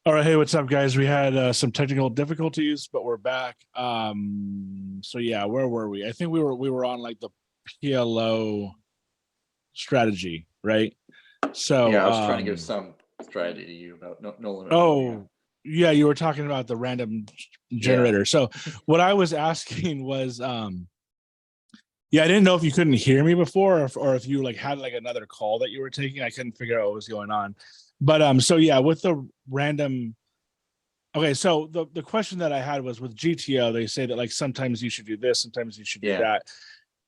All right, hey, what's up, guys? We had some technical difficulties, but we're back. So yeah, where were we? I think we were on like the PLO strategy, right? So, Yeah, I was trying to give some strategy to you about no limit hold'em. Yeah. oh yeah, you were talking about the random Yeah. generator. So what I was asking was, yeah, I didn't know if you couldn't hear me before, or if you like had like another call that you were taking. I couldn't figure out what was going on. But so yeah, with the random. Okay, so the question that I had was with GTO, they say that like sometimes you should do this, sometimes you should do Yeah. that.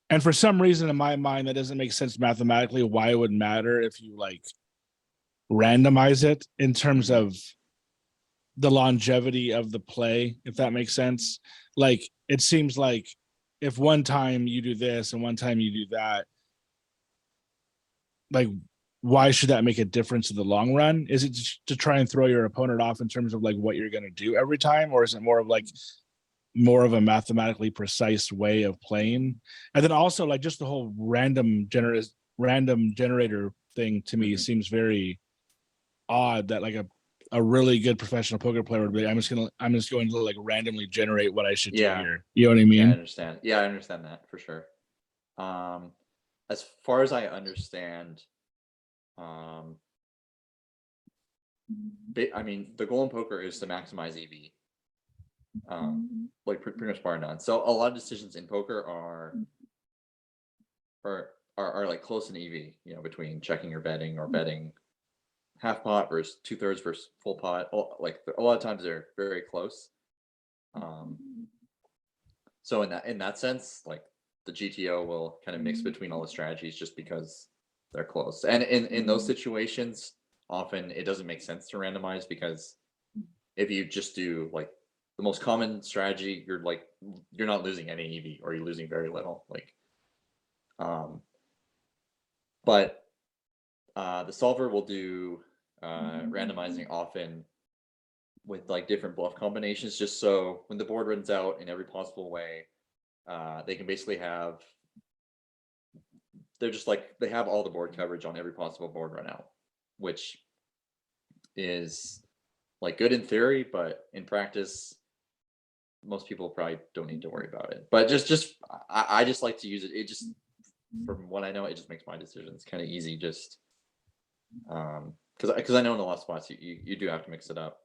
And for some reason in my mind, that doesn't make sense mathematically why it would matter if you like randomize it in terms Mhm. of the longevity of the play, if that makes sense. Like it seems like if one time you do this and one time you do that, like why should that make a difference in the long run? Is it to try and throw your opponent off in terms of like what you're going to do every time, or is it more of like more of a mathematically precise way of playing? And then also like just the whole random generator thing to me Mhm. seems very odd that like a really good professional poker player would be, I'm just going to like randomly generate what I should do Yeah. here. You know what I Yeah, I mean? understand. Yeah, I understand that for sure. Um, as far as I understand, um, I mean, the goal in poker is to maximize EV, like pretty much bar none. So a lot of decisions in poker are like close in EV, between checking or betting, or betting half pot versus two-thirds versus full pot. Like a lot of times they're very close. Um, so in that sense, like the GTO will kind of mix between all the strategies just because they're close. And in those situations, often it doesn't make sense to randomize, because if you just do like the most common strategy, you're not losing any EV, or you're losing very little. Um, but the solver will do randomizing often with like different bluff combinations, just so when the board runs out in every possible way, they can basically have they're just like they have all the board coverage on every possible board run out, which is like good in theory, but in practice, most people probably don't need to worry about it. But I just like to use it. It just, from what I know, it just makes my decisions kind of easy. Just because I know in a lot of spots you do have to mix it up.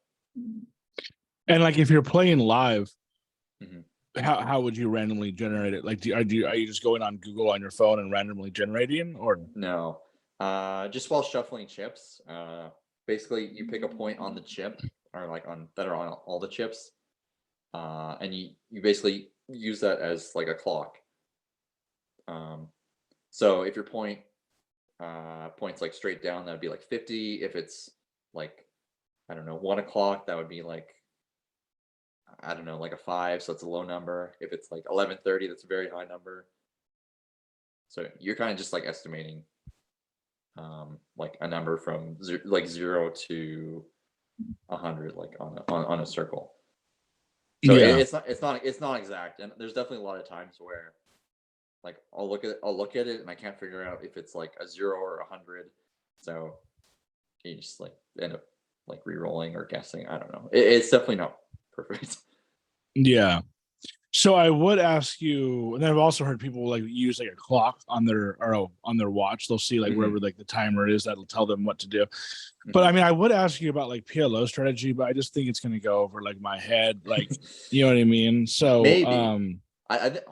And like if you're playing live, Mhm. how would you randomly generate it? Like, are you just going on Google on your phone and randomly generating, or No. Just while shuffling chips, basically you pick a point on the chip, or like on that are on all the chips, and you basically use that as like a clock. Um, so if your points like straight down, that would be like 50. If it's like, I don't know, 1 o'clock, that would be like, I don't know, like a five, so it's a low number. If it's like 11:30, that's a very high number. So you're kind of just like estimating like a number from like 0 to 100, like on a circle. So yeah? it's not exact, and there's definitely a lot of times where like I'll look at it and I can't figure out if it's like a 0 or 100. So you just like end up like re-rolling or guessing. I don't know. It's definitely not perfect. Yeah. So I would ask you, and then I've also heard people like use like a clock on their on their watch. They'll see like wherever Hmm. like the timer is that'll tell them what to do. But I Hmm. mean, I would ask you about like PLO strategy, but I just think it's gonna go over like my head, like you know what I mean. So Maybe.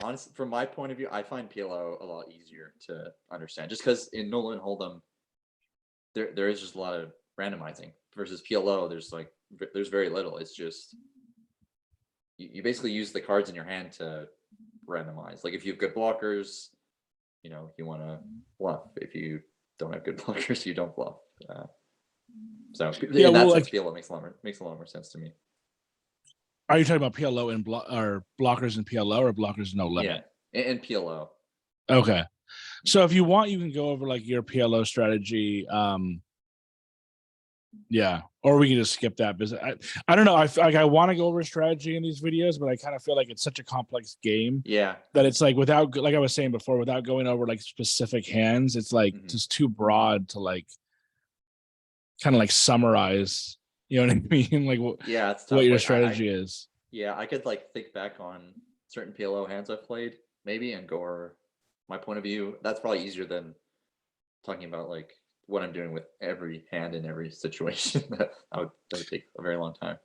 Honestly, from my point of view, I find PLO a lot easier to understand, just because in Nolan Hold'em there is just a lot of randomizing versus PLO. There's very little. It's just you basically use the cards in your hand to randomize. Like if you have good blockers, you want to bluff. If you don't have good blockers, you don't bluff. So yeah, in well, that sense, like, PLO makes a lot more sense to me. are you talking about PLO and or blockers and PLO or blockers no Yeah, limit? and PLO. Okay, so if you want, you can go over like your PLO strategy. Yeah, or we can just skip that because I don't know. Like I want to go over strategy in these videos, but I kind of feel like it's such a complex game Yeah. that it's like without, like I was saying before, without going over like specific hands, it's like Hmm. just too broad to like kind of like summarize. You know what I mean? Like Yeah, it's what tough. your Like strategy is. yeah, I could like think back on certain PLO hands I've played maybe and go over my point of view. That's probably easier than talking about like what I'm doing with every hand in every situation. That would take a very long time.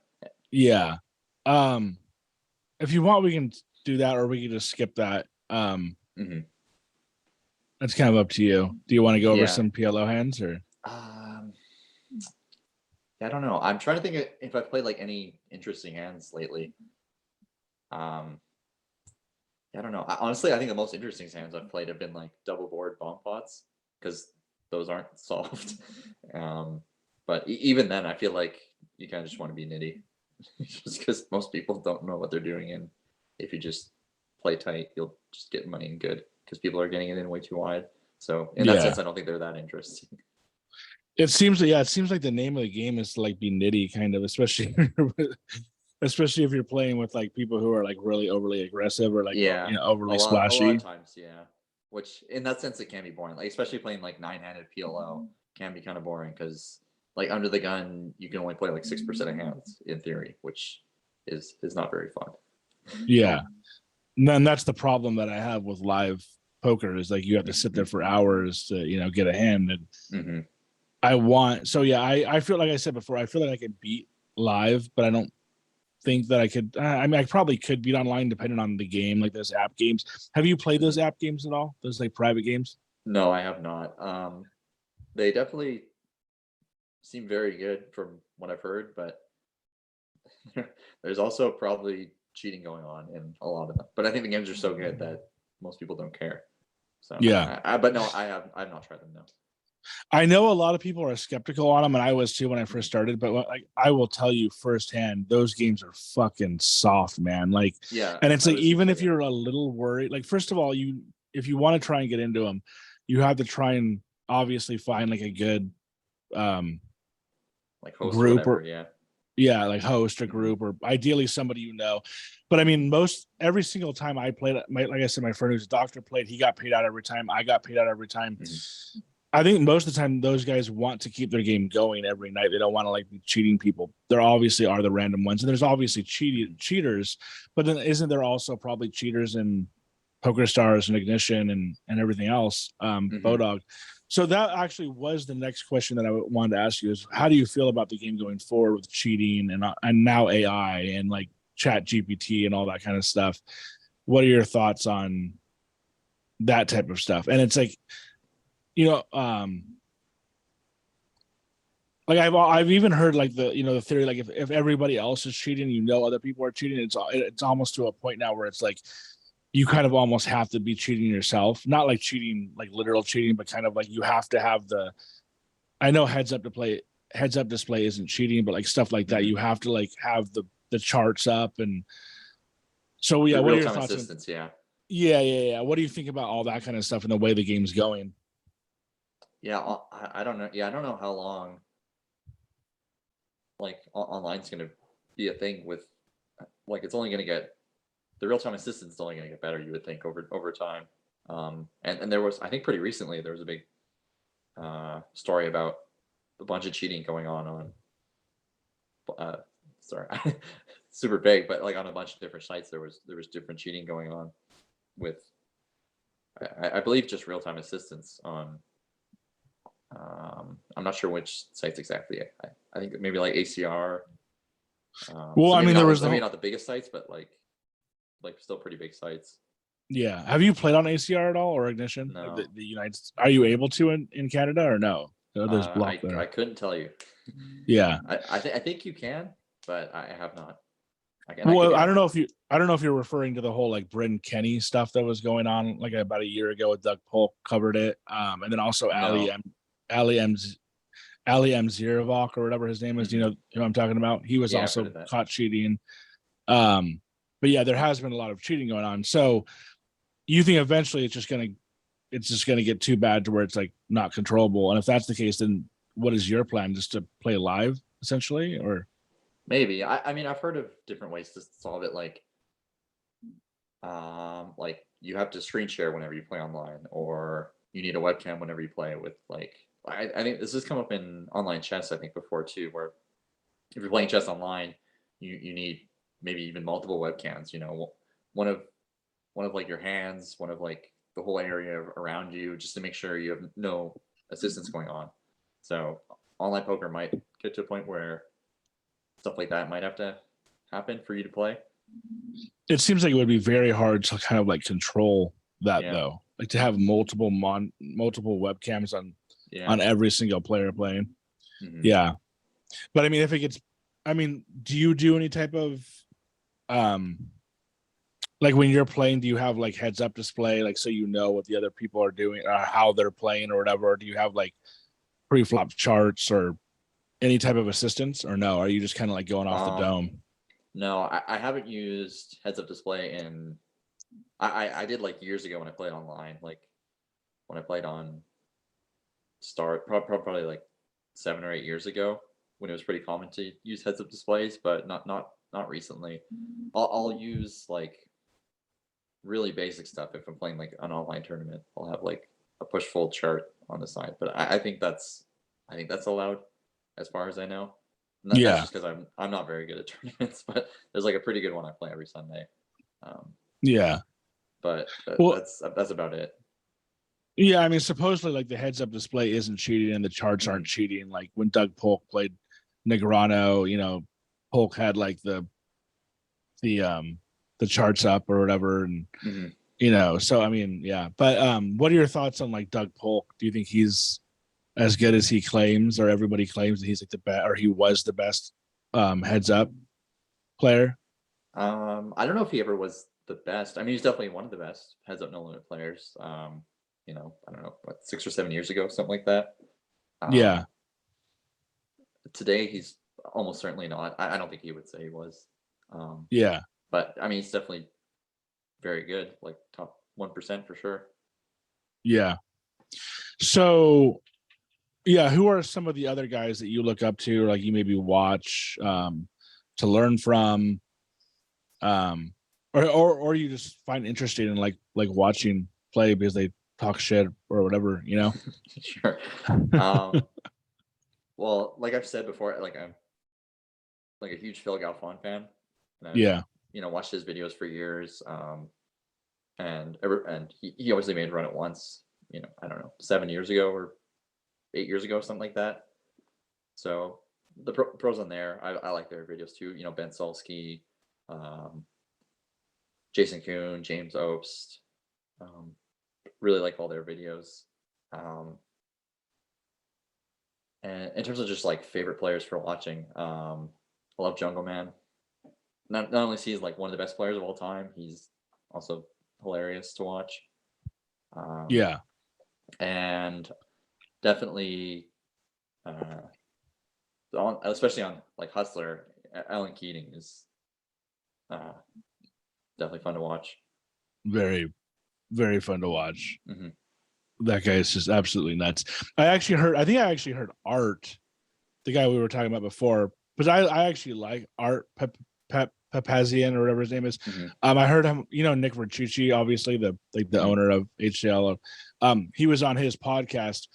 Yeah. Um, if you want, we can do that, or we can just skip that. Hmm. That's kind of up to you. Do you want to go over Yeah. some PLO hands or? Um, I don't know. I'm trying to think if I've played like any interesting hands lately. Um, I don't know. Honestly, I think the most interesting hands I've played have been like double board bomb pots because those aren't solved. But even then, I feel like you kind of just want to be nitty, just because most people don't know what they're doing, and if you just play tight, you'll just get money and good because people are getting it in way too wide. So in that Yeah. sense, I don't think they're that interesting. It seems, yeah, it seems like the name of the game is to like be nitty, kind of, especially especially if you're playing with like people who are like really overly aggressive or like Yeah, overly a lot splashy. of times, yeah. Which in that sense it can be boring. Like especially playing like nine-handed PLO can be kind of boring because like under the gun you can only play like 6% of hands in theory, which is not very fun. Yeah, and then that's the problem that I have with live poker is like you have to sit there for hours to get a hand. And Hmm. I want, so yeah, I feel like I said before, I feel like I could beat live, but I don't think that I could. I mean, I probably could beat online depending on the game, like those app games. Have you played those Hmm. app games at all? Those like private games? No, I have not. They definitely seem very good from what I've heard, but there's also probably cheating going on in a lot of them. But I think the games are so good that most people don't care. So, Yeah, but no, I've not tried them. No. I know a lot of people are skeptical on them, and I was too when I first Mhm. started. But like, I will tell you firsthand, those games are fucking soft, man. Like, Yeah, and it's I like would assume even so. if Yeah. you're a little worried, like first of all, if you want to try and get into them, you have to try and obviously find like a good um Like host or group, whatever. or Yeah. yeah, like host a Hmm. group, or ideally somebody but I mean, most every single time I played, like I said, my friend who's a doctor played, he got paid out every time. I got paid out every time. Hmm. I think most of the time those guys want to keep their game going every night. They don't want to like be cheating people. There obviously are the random ones, and there's obviously cheaters, but then isn't there also probably cheaters in Poker Stars and Ignition and everything else, Hmm. Bodog. So that actually was the next question that I wanted to ask you is how do you feel about the game going forward with cheating and now AI and like Chat GPT and all that kind of stuff? What are your thoughts on that type of stuff? And it's like, you know, like I've even heard like the theory like if everybody else is cheating, other people are cheating. It's almost to a point now where it's like you kind of almost have to be cheating yourself, not like cheating like literal cheating, but kind of like you have to have the. I know heads up display isn't cheating, but like stuff like that, Hmm. you have to like have the charts up. And so yeah, The what are real your time thoughts on? assistance. Yeah. Yeah. What do you think about all that kind of stuff and the way the game's going? Yeah. I don't know. Yeah, I don't know how long like online's gonna be a thing with like it's only gonna get the real time assistance is only gonna get better. You would think over time. And there was I think pretty recently there was a big story about a bunch of cheating going on uh, sorry, super big, but like on a bunch of different sites, there was different cheating going on with, I believe, just real time assistance on. I'm not sure which sites exactly. I think maybe like ACR. Well, So I maybe mean, there not was the maybe whole. not the biggest sites, but like still pretty big sites. Yeah. Have you played on ACR at all or Ignition? Like No, the United States? Are you able to in Canada or no? There's blocked I there. couldn't tell you. Yeah. I think you can, but I have not. I could Well, be wrong. I don't know if you're referring to the whole like Bryn Kenny stuff that was going on like about a year ago with Doug Polk covered it. And then also No. Ali M Ali M Zirovok or whatever his name is. Do you Hmm. know who I'm talking about? He was Yeah, I've heard also of that. caught cheating. Um, but yeah, there has been a lot of cheating going on. So you think eventually it's just gonna get too bad to where it's like not controllable. And if that's the case, then what is your plan? Just to play live essentially, or Maybe. I mean, I've heard of different ways to solve it, like you have to screen share whenever you play online, or you need a webcam whenever you play with like I think this has come up in online chess, I think, before too, where if you're playing chess online, you need maybe even multiple webcams. One of like your hands, one of like the whole area around you, just to make sure you have no assistance going on. So online poker might get to a point where stuff like that might have to happen for you to play. It seems like it would be very hard to kind of like control that Yeah. though, like to have multiple webcams Yeah. on every single player playing. Mhm. Yeah, but I mean, if it gets, I mean, do you do any type of like when you're playing, do you have like heads up display, like so you know what the other people are doing or how they're playing or whatever? Or do you have like pre-flop charts or any type of assistance, or no? Are you just kind of like going off the dome? No, I haven't used heads up display in. I did like years ago when I played online, like when I played on Start, probably like 7 or 8 years ago, when it was pretty common to use heads up displays, but not recently. I'll use like really basic stuff if I'm playing like an online tournament. I'll have like a push fold chart on the side, but I think that's allowed as far as I know. And that's Yeah, just because I'm not very good at tournaments, but there's like a pretty good one I play every Sunday. Um, yeah. but Well, that's about it. yeah. I mean, supposedly like the heads up display isn't cheating and the charts aren't Mhm. cheating. Like when Doug Polk played Negreanu, Polk had like the um the charts up or whatever, and Mhm. so I mean, yeah. But what are your thoughts on like Doug Polk? Do you think he's as good as he claims, or everybody claims that he's like the best, or he was the best heads up player? I don't know if he ever was the best. I mean, he's definitely one of the best heads up no limit players. I don't know, what, 6 or 7 years ago, something like that. Yeah, Um, Today he's almost certainly not. I don't think he would say he was. Um, yeah, but I mean, he's definitely very good, like top 1% for sure. yeah. So yeah, who are some of the other guys that you look up to, or like you maybe watch to learn from, um, or you just find interesting in like watching play because they talk shit or whatever, Sure. Um, well, like I've said before, like I'm like a huge Phil Galfond fan, and I've Yeah, watched his videos for years. And he obviously made Run It Once. I don't know, 7 years ago or 8 years ago, something like that. So the pros on there, I like their videos too. Ben Solsky, um, Jason Kuhn, James Obst. Um, really like all their videos. Um, and in terms of just like favorite players for watching, I love Jungle Man. Not only is he like one of the best players of all time, he's also hilarious to watch. Um, yeah, and definitely, uh, especially on like Hustler, Alan Keating is uh, definitely fun to watch. very, very fun to watch. Hmm. That guy is just absolutely nuts. I think I actually heard Art, the guy we were talking about before, because I actually like Art Papazian or whatever his name is. Hmm. I heard him, Nick Vertucci, obviously the Hmm. owner of HCL. He was on his podcast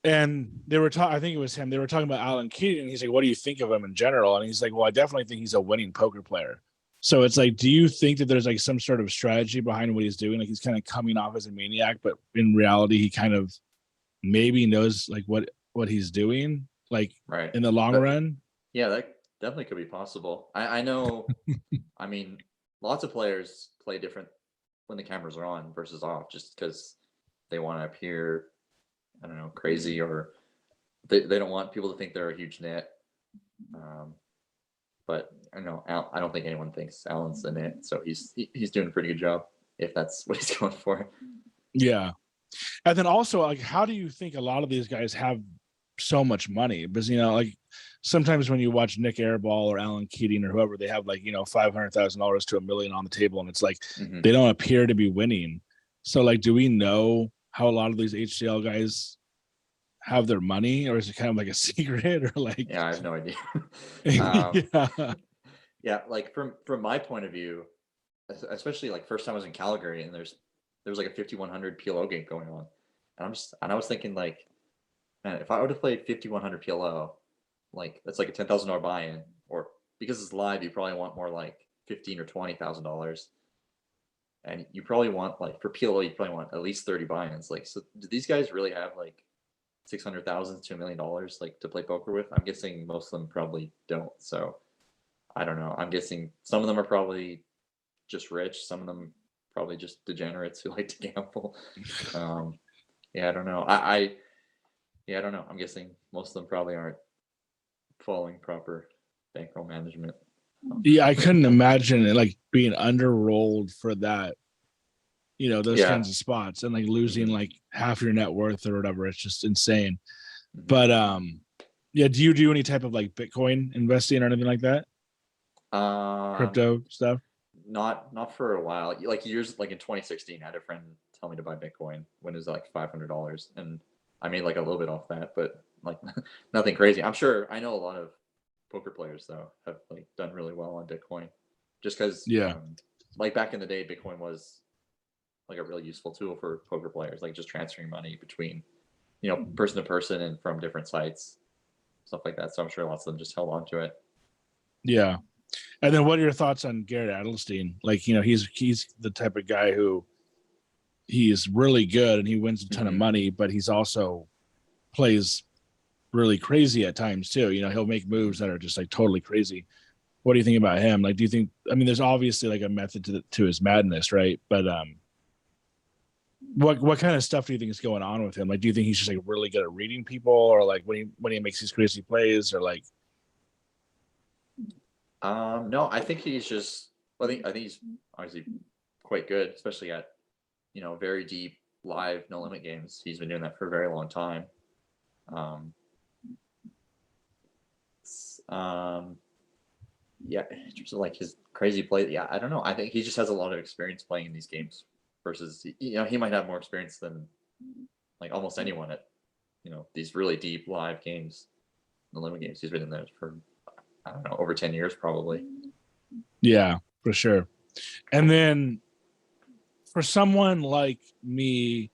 and they were talking, I think it was him, they were talking about Alan Keating, and he's like, what do you think of him in general? And he's like, well, I definitely think he's a winning poker player. So it's like, do you think that there's like some sort of strategy behind what he's doing? Like he's kind of coming off as a maniac, but in reality, he kind of maybe knows like what he's doing, like Right. in the long But run. yeah, that definitely could be possible. I know. I mean, lots of players play different when the cameras are on versus off, just because they want to appear, I don't know, crazy, or they don't want people to think they're a huge net. Um, but I know I don't think anyone thinks Alan's the net, so he's doing a pretty good job if that's what he's going for. Yeah. And then also, like, how do you think a lot of these guys have so much money? Because like sometimes when you watch Nick Airball or Alan Keating or whoever, they have like $500,000 to $1 million on the table, and it's like Hmm. they don't appear to be winning. So like, do we know how a lot of these HCL guys have their money, or is it kind of like a secret, or like? Yeah, I have no idea. um, Yeah, yeah, like from my point of view, especially like first time I was in Calgary, and there was like a 5100 PLO game going on, and I was thinking like, man, if I would have played 5100 PLO, like that's like a $10,000 buy-in, or because it's live, you probably want more like 15 or $20,000. And you probably want like for PLO, you probably want at least 30 buy-ins. Like, so do these guys really have like 600,000 to $1 million like to play poker with? I'm guessing most of them probably don't. So I don't know. I'm guessing some of them are probably just rich. Some of them probably just degenerates who like to gamble. Yeah, I don't know. Yeah, I don't know. I'm guessing most of them probably aren't following proper bankroll management. Yeah, I couldn't imagine it like being underrolled for that, those Yeah. kinds of spots and like losing Mhm. like half your net worth or whatever. It's just insane. Mhm. But yeah, do you do any type of like Bitcoin investing or anything like that? Um, Crypto stuff? not for a while. Like years, like in 2016, I had a friend tell me to buy Bitcoin when it was like $500, and I made like a little bit off that, but like nothing crazy. I'm sure I know a lot of poker players though have like done really well on Bitcoin, just because Yeah. like back in the day, Bitcoin was like a really useful tool for poker players, like just transferring money between person to person and from different sites, stuff like that. So I'm sure lots of them just held on to it. Yeah. And then what are your thoughts on Garrett Adelstein? Like, he's the type of guy who he's really good and he wins a ton of Mhm. money, but he's also plays really crazy at times too. He'll make moves that are just like totally crazy. What do you think about him? Like, do you think, I mean, there's obviously like a method to his madness, right? But what kind of stuff do you think is going on with him? Like, do you think he's just like really good at reading people, or like when he makes these crazy plays, or like? No, I think he's just. I think he's obviously quite good, especially at very deep live no limit games. He's been doing that for a very long time. Um, yeah, in terms of like his crazy play, yeah, I don't know. I think he just has a lot of experience playing in these games versus he might have more experience than like almost anyone at these really deep live games, the limit games. He's been in there for I don't know over 10 years probably. Yeah, for sure. And then for someone like me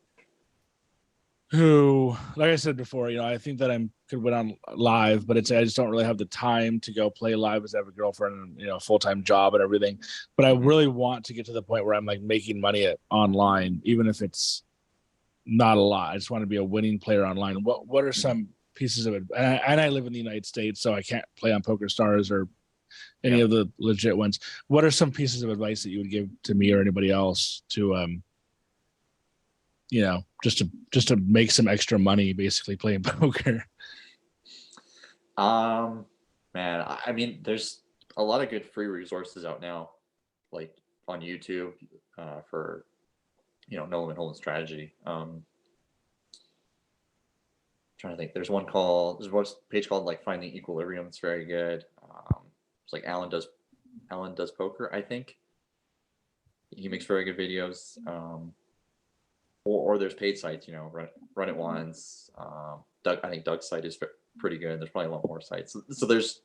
who, like I said before, I think that I could win on live, but I just don't really have the time to go play live as I have a girlfriend and full-time job and everything. But I Mhm. really want to get to the point where I'm like making money online, even if it's not a lot. I just want to be a winning player online. What are some pieces of it? And I live in the United States, so I can't play on Poker Stars or any Yeah. of the legit ones. What are some pieces of advice that you would give to me or anybody else to just to make some extra money basically playing poker? Man, I mean, there's a lot of good free resources out now, like on YouTube, for no limit hold'em strategy. Trying to think. There's one page called like Finding Equilibrium. It's very good. It's like Alan does poker. I think he makes very good videos. Or there's paid sites. Run It Once. I think Doug's site is pretty good. There's probably a lot more sites. So there's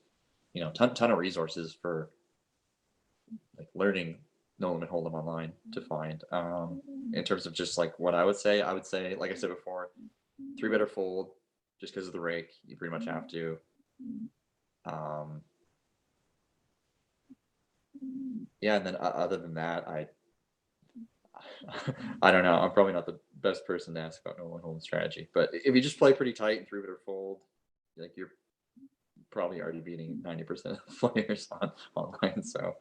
ton of resources for like learning no limit hold'em online to find. In terms of just like what I would say, like I said before, three better fold just because of the rake. You pretty much have to. Yeah, and then other than that, I don't know. I'm probably not the best person to ask about no limit hold'em strategy, but if you just play pretty tight and three better fold, like you're probably already beating 90% of the players online. So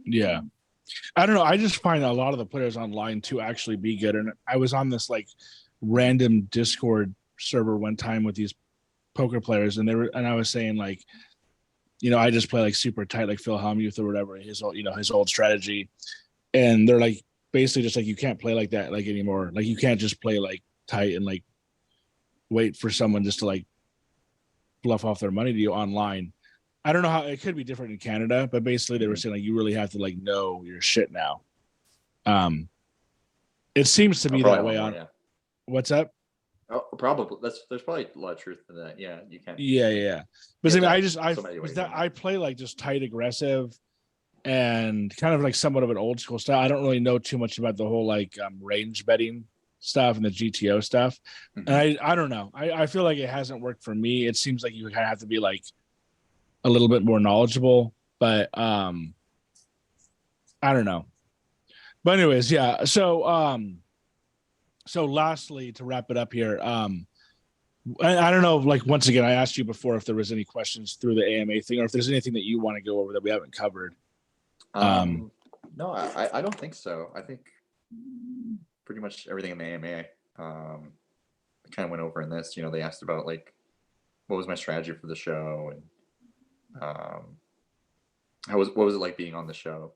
Yeah. I don't know. I just find a lot of the players online to actually be good. And I was on this like random Discord server one time with these poker players, and I was saying like, I just play like super tight, like Phil Hellmuth or whatever, his old strategy. And they're like basically just like, you can't play like that like anymore. Like you can't just play like tight and like wait for someone just to like bluff off their money to you online. I don't know how it could be different in Canada, but basically they were saying like you really have to like know your shit now. It seems to be probably that a lot way more. on Yeah. what's up. Oh, probably there's probably a lot of truth to that. Yeah, you can't. Yeah. But I Get mean, that so many ways. I play like just tight, aggressive, and kind of like somewhat of an old school style. I don't really know too much about the whole like range betting stuff and the GTO stuff. Mhm. And I don't know. I feel like it hasn't worked for me. It seems like you kind of have to be like a little bit more knowledgeable, but I don't know. But anyways, yeah. So lastly, to wrap it up here, I don't know, like once again, I asked you before if there was any questions through the AMA thing, or if there's anything that you want to go over that we haven't covered. No, I don't think so. I think pretty much everything in the AMA I kind of went over in this. You know, they asked about like what was my strategy for the show, and what was it like being on the show.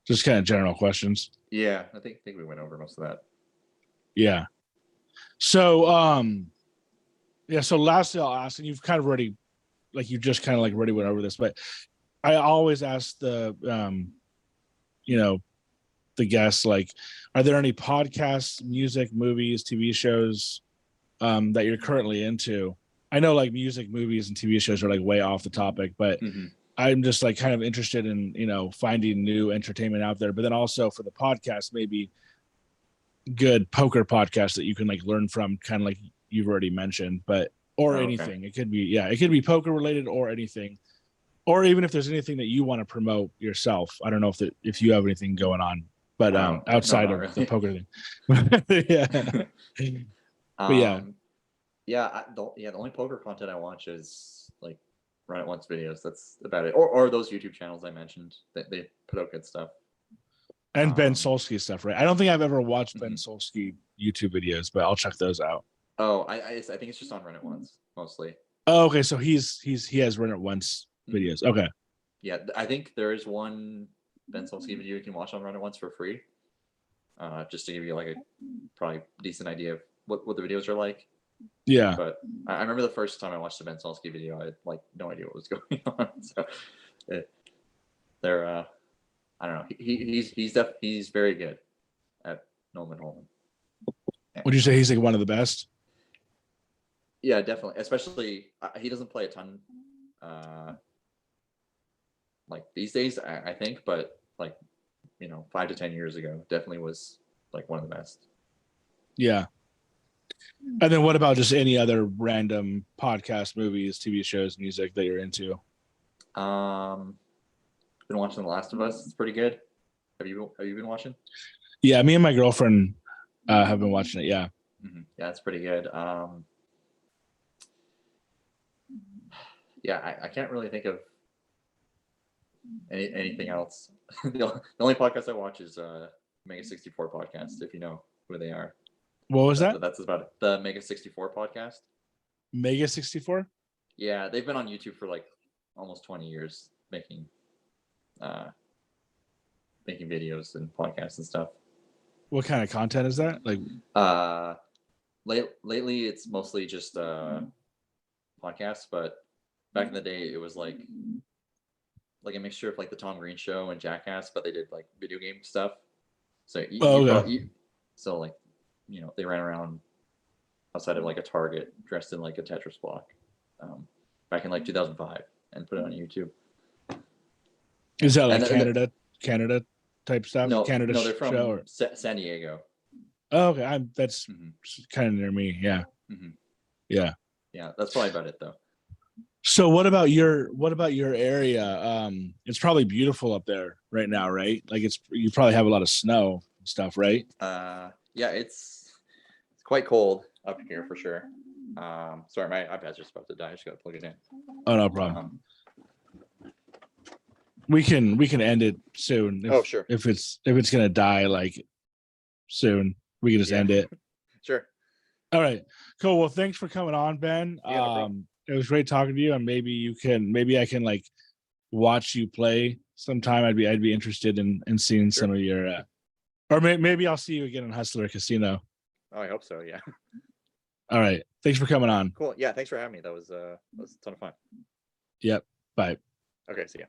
Just kind of general questions. Yeah, I think we went over most of that. Yeah. So yeah, so lastly I'll ask, and you've kind of already like you just kind of like already went over this, but I always ask the you know, the guests, like, are there any podcasts, music, movies, TV shows that you're currently into? I know like music, movies, and TV shows are like way off the topic, but I'm just like kind of interested in, you know, finding new entertainment out there. But then also for the podcast, maybe good poker podcasts that you can like learn from, kind of like you've already mentioned, but or Oh, okay. anything. It could be, yeah, it could be poker related or anything. Or even if there's anything that you want to promote yourself. I don't know if you have anything going on, but No, outside not of the really. poker thing. Yeah. But yeah. The only poker content I watch is like Run It Once videos. That's about it. Or those YouTube channels I mentioned that they put out good stuff. And Ben Solsky stuff, right? I don't think I've ever watched Ben Mhm. Solsky YouTube videos, but I'll check those out. Oh, I think it's just on Run It Once mostly. Oh, okay. So he has Run It Once videos. Okay. Yeah, I think there is one Ben Solsky video you can watch on Run It Once for free. Just to give you like a probably decent idea of what the videos are like. Yeah. But I remember the first time I watched the Ben Solsky video, I had like no idea what was going on. So they're I don't know. He's very good at Nolan Holman. Would you say he's like one of the best? Yeah, definitely. Especially he doesn't play a ton like these days, I think, but like 5 to 10 years ago, definitely was like one of the best. Yeah. And then what about just any other random podcast, movies, TV shows, music that you're into? Been watching The Last of Us. It's pretty good. Have you been watching? Yeah, me and my girlfriend have been watching it. Yeah. Yeah, it's pretty good. Yeah, I can't really think of anything else. The only podcast I watch is Mega 64 podcast, if you know who they are. What was that? That's about it. The Mega 64 podcast. Mega 64? Yeah, they've been on YouTube for like almost 20 years making videos and podcasts and stuff. What kind of content is that? Like lately it's mostly just podcasts, but back in the day it was like a mixture of like the Tom Green Show and Jackass, but they did like video game stuff. So so like they ran around outside of like a Target dressed in like a Tetris block back in like 2005 and put it on YouTube. Is that like Canada type stuff? No, Canada they're from show or? San Diego. Oh, okay. That's kind of near me. Yeah. Yeah. Yeah, that's probably about it though. So what about your area? It's probably beautiful up there right now, right? Like you probably have a lot of snow and stuff, right? Yeah, it's quite cold up here for sure. Sorry, my iPad's just about to die. I just gotta plug it in. Oh, no problem. We can end it soon. Sure. If it's gonna die like soon, we can just end it. Sure. All right. Cool. Well, thanks for coming on, Ben. Yeah, no problem. It was great talking to you, and maybe I can like watch you play sometime. I'd be interested in seeing some of your or maybe I'll see you again in Hustler Casino. Oh, I hope so. Yeah. All right. Thanks for coming on. Cool. Yeah. Thanks for having me. That was a ton of fun. Yep. Bye. Okay. See ya.